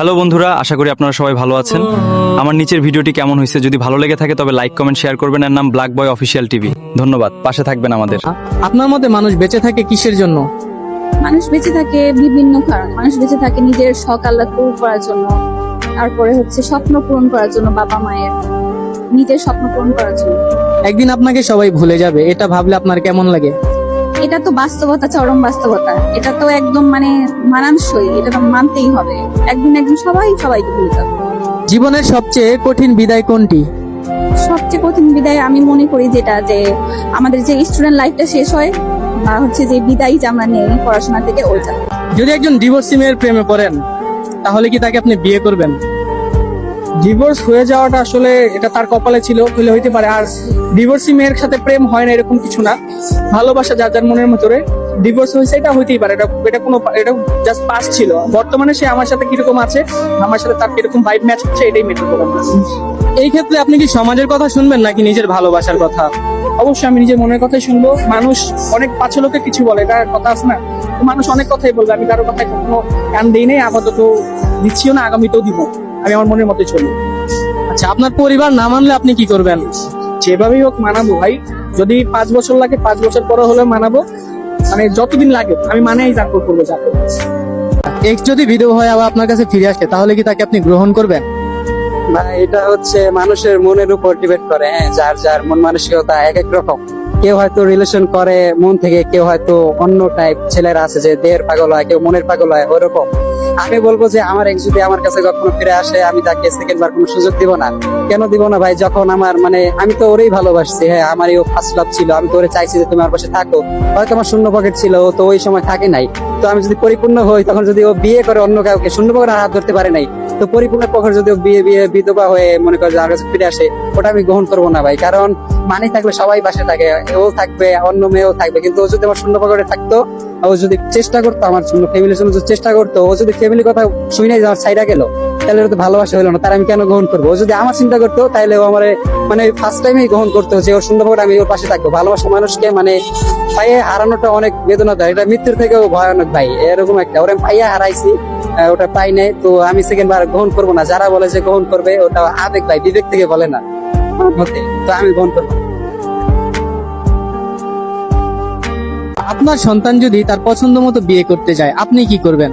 Hello বন্ধুরা, আশা করি আপনারা সবাই ভালো আছেন। আমার নিচের ভিডিওটি কেমন হয়েছে, যদি ভালো লেগে থাকে তবে লাইক কমেন্ট শেয়ার করবেন। এর নাম ব্ল্যাক বয় অফিসিয়াল টিভি। ধন্যবাদ, পাশে থাকবেন আমাদের। আপনার মতে মানুষ বেঁচে থাকে কিসের জন্য? মানুষ বেঁচে থাকে বিভিন্ন কারণ। মানুষ বেঁচে থাকে নিজের শখ আহ্লাদ পূরণ করার জন্য, তারপরে হচ্ছে স্বপ্ন পূরণ করার জন্য, বাবা মায়ের নিজের স্বপ্ন পূরণ করার জন্য। একদিন আপনাকে সবাই ভুলে যাবে, এটা ভাবলে আপনার কেমন লাগে? এটা তো বাস্তবতা, চরম বাস্তবতা। এটা তো একদম মানানসই, এটা তো মানতেই হবে। একদিন সবাইকে ভুলে যাবে। জীবনের সবচেয়ে কঠিন বিদায় কোনটি? সবচেয়ে কঠিন বিদায় আমি মনে করি যেটা, যে আমাদের যে স্টুডেন্ট লাইফটা শেষ হয় বা হচ্ছে যে বিদায় যে আমরা নেই পড়াশোনা থেকে, ওইটা। যদি একজন ডিভোর্সি মেয়ের প্রেমে পড়েন তাহলে কি তাকে আপনি বিয়ে করবেন? ডিভোর্স হয়ে যাওয়াটা আসলে এটা তার কপালে ছিল, হলে হইতে পারে। আর ডিভোর্সি মেয়ের সাথে প্রেম হয় না এরকম কিছু না, ভালোবাসা যার যার মনের মতরে। ডিভোর্স হয়েছে এটা হইতেই পারে, এটা জাস্ট পাস ছিল। বর্তমানে সে আমার সাথে কিরকম আছে, আমার সাথে তার কিরকম ভাইব ম্যাচ হচ্ছে, এটাই মেটার করে। এই ক্ষেত্রে আপনি কি সমাজের কথা শুনবেন নাকি নিজের ভালোবাসার কথা? অবশ্যই আমি নিজের মনের কথাই শুনবো। মানুষ অনেক পাঁচ লোকে কিছু বলে, এটা কথা আছে না, তো মানুষ অনেক কথাই বলবে। আমি কারো কথায় কখনো কান দিই নাই, আপাতত দিচ্ছিও না, আগামীতেও দিব। আমি আমার মনের মতোই চলি। আচ্ছা, আপনার পরিবার না মানলে আপনি কি করবেন? যেভাবেই হোক মানাবো ভাই। যদি 5 বছর লাগে, 5 বছর পরে হলে মানাবো, যতদিন লাগে আমি মানেই যাকর করবো। এক্স যদি ভিডিও হয় আবার আপনার কাছে ফিরে আসে তাহলে কি তাকে আপনি গ্রহণ করবেন? ভাই এটা হচ্ছে মানুষের মনের উপর ডিপেন্ড করে। হ্যাঁ, যার যার মন মানসিকতা এক এক রকম। কেউ হয়তো রিলেশন করে মন থেকে, কেউ হয়তো অন্য টাইপ ছেলেরা আছে যে দেহের পাগল হয়, কেউ মনের পাগল হয়, ওরকম। আমি বলবো যে আমার এক্স যদি আমার কাছে কখনো ফিরে আসে, আমি তাকে সেকেন্ড বার কোনো সুযোগ দিব না। কেন দিব না ভাই? যখন আমার আমি তো ওরেই ভালোবাসছি। হ্যাঁ, আমারই ও ফার্স্ট লাভ ছিল। আমি তো ওরে চাইছি যে তুমি আমার পাশে থাকো। হয়তো আমার শূন্য পকেট ছিল, ও তো ওই সময় থাকে নাই। তো আমি যদি পরিপূর্ণ হই, তখন যদি ও বিয়ে করে অন্য কাউকে, শূন্য পকেট হাত ধরতে পারে নাই, তো পরিপূর্ণ পকেট যদি ও বিয়ে বিধবা হয়ে মনে করে যে আমার কাছে ফিরে আসে, ওটা আমি গ্রহণ করবো না ভাই। কারণ মানি থাকলে সবাই পাশে থাকে, ও থাকবে, অন্য মেয়েও থাকবে। কিন্তু ও যদি আমার শূন্য পকেটে থাকতো, ও যদি চেষ্টা করতো আমার জন্য, ফ্যামিলির জন্য চেষ্টা করতো, ও যদি ফ্যামিলির কথা শুনে আমার সাইডা গেল, তাহলে ওটা তো ভালোবাসা হলো না। তার আমি কেন গ্রহণ করবো? ও যদি আমার চিন্তা করতো, তাহলে ও আমার ফার্স্ট টাইমেই গ্রহণ করতো যে ওর শূন্য পকেটে আমি ওর পাশে থাকবো। ভালোবাসা মানুষকে পাইয়ে হারানোটা অনেক বেদনা দেয়, এটা মৃত্যুর থেকেও ভয়ানক ভাই। এরকম একটা ওরা পাইয়া হারাইছি, ওটা পাই নাই, তো আমি সেকেন্ড বার গ্রহণ করবো না। যারা বলে যে গ্রহণ করবে, ওটা আবেগ ভাই, বিবেক থেকে বলে না, তো আমি গ্রহণ করবো। আপনার সন্তান যদি তার পছন্দ মতো বিয়ে করতে যায়, আপনি কি করবেন?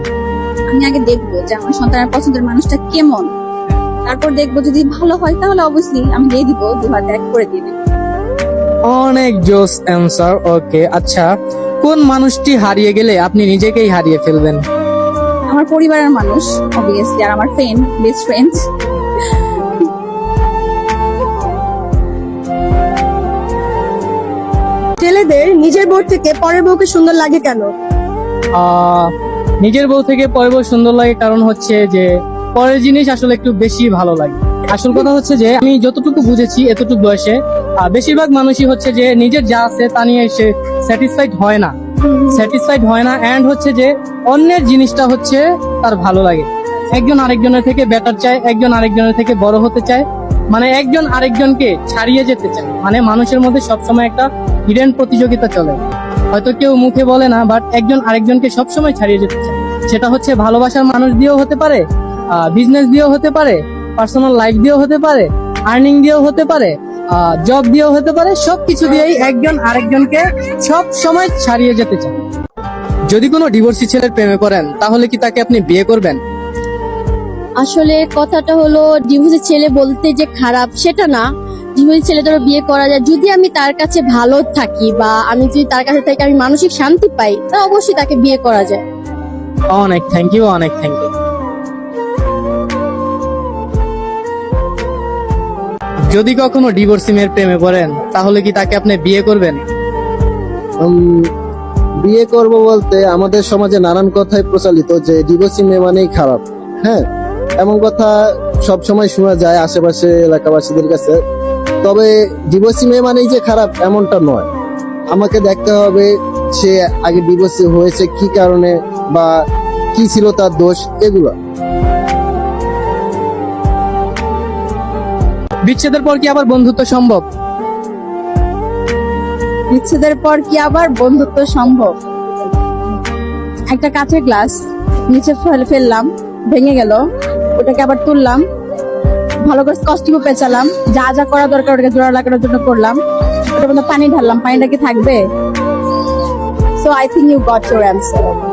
আমি আগে দেখবো যে আমার সন্তানের পছন্দের মানুষটা কেমন, তারপর দেখবো যদি ভালো হয় তাহলে অবশ্যই আমি দিয়ে দিব, 2 হাত এক করে দিয়ে দেবো। অনেক জোস অ্যান্সার। ওকে, আচ্ছা, কোন মানুষটি হারিয়ে গেলে আপনি নিজেকেই হারিয়ে ফেলবেন? আমার পরিবারের মানুষ অবভিয়াসলি, আর আমার বেস্ট ফ্রেন্ডস। ছেলেদের নিজের বউ থেকে পরের বউকে সুন্দর লাগে কেন? নিজের বউ থেকে পরের বউ সুন্দর লাগে কারণ হচ্ছে যে পরের জিনিস আসলে একটু বেশি ভালো লাগে। আসল কথা হচ্ছে যে আমি যতটুকু বুঝেছি এতটুকু বয়সে, বেশিরভাগ মানুষই হচ্ছে যে নিজের যা আছে তা নিয়ে সে স্যাটিসফাইড হয় না, এন্ড হচ্ছে যে অন্যের জিনিসটা হচ্ছে তার ভালো লাগে। একজন আরেকজনের থেকে বেটার চায়, একজন আরেকজনের থেকে বড় হতে চায়, একজন আরেকজনকে ছাড়িয়ে যেতে চায়। মানুষের মধ্যে সবসময় একটা হিডেন প্রতিযোগিতা চলে, হয়তো কেউ মুখে বলে না, বাট একজন আরেকজনকে সবসময় ছাড়িয়ে যেতে চায়। সেটা হচ্ছে ভালোবাসার মানুষ দিয়েও হতে পারে, বিজনেস দিয়েও হতে পারে, পার্সোনাল লাইফ দিয়েও হতে পারে, আর্নিং দিয়েও হতে পারে, জব দিয়েও হতে পারে। সবকিছু দিয়েই একজন আরেকজনকে সব সময় ছাড়িয়ে যেতে চায়। যদি কোনো ডিভোর্সি ছেলের প্রেমে পড়েন তাহলে কি তাকে আপনি বিয়ে করবেন? আসলে কথাটা হলো, ডিভোর্সি ছেলে বলতে যে খারাপ সেটা না। ডিভোর্সি ছেলেদেরও বিয়ে করা যায় যদি আমি তার কাছে ভালো থাকি, বা আমি যদি তার কাছে থেকে আমি মানসিক শান্তি পাই, তা অবশ্যই তাকে বিয়ে করা যায়। অনেক থ্যাংক ইউ, অনেক থ্যাংক ইউ। যদি কখনো ডিভোর্সি মেয়ের প্রেমে পড়েন তাহলে কি তাকে আপনি বিয়ে করবেন? বিয়ে করব বলতে আমাদের সমাজে নানান কথাই প্রচলিত যে ডিভোর্সি মেয়ে মানেই খারাপ। হ্যাঁ, এমন কথা সব সময় শোনা যায় আশেপাশে এলাকাবাসীদের কাছে। তবে ডিভোর্সি মেয়ে মানেই যে খারাপ এমনটা নয়। আমাকে দেখতে হবে সে আগে ডিভোর্সি হয়েছে কি কারণে, বা কি ছিল তার দোষ, এগুলো। বিচ্ছেদের পর কি আবার বন্ধুত্ব সম্ভব? বিচ্ছেদের পর কি আবার বন্ধুত্ব সম্ভব? একটা কাঁচের গ্লাস নিচে ফেললাম, ভেঙে গেল, ওটাকে আবার তুললাম, ভালো করে কস্টিপও পেঁচালাম, যা যা করা দরকার ওটাকে জোড়া লাগানোর জন্য করলাম, ওটার মধ্যে পানি ঢাললাম, পানিটা কি থাকবে? So I think you got your answer.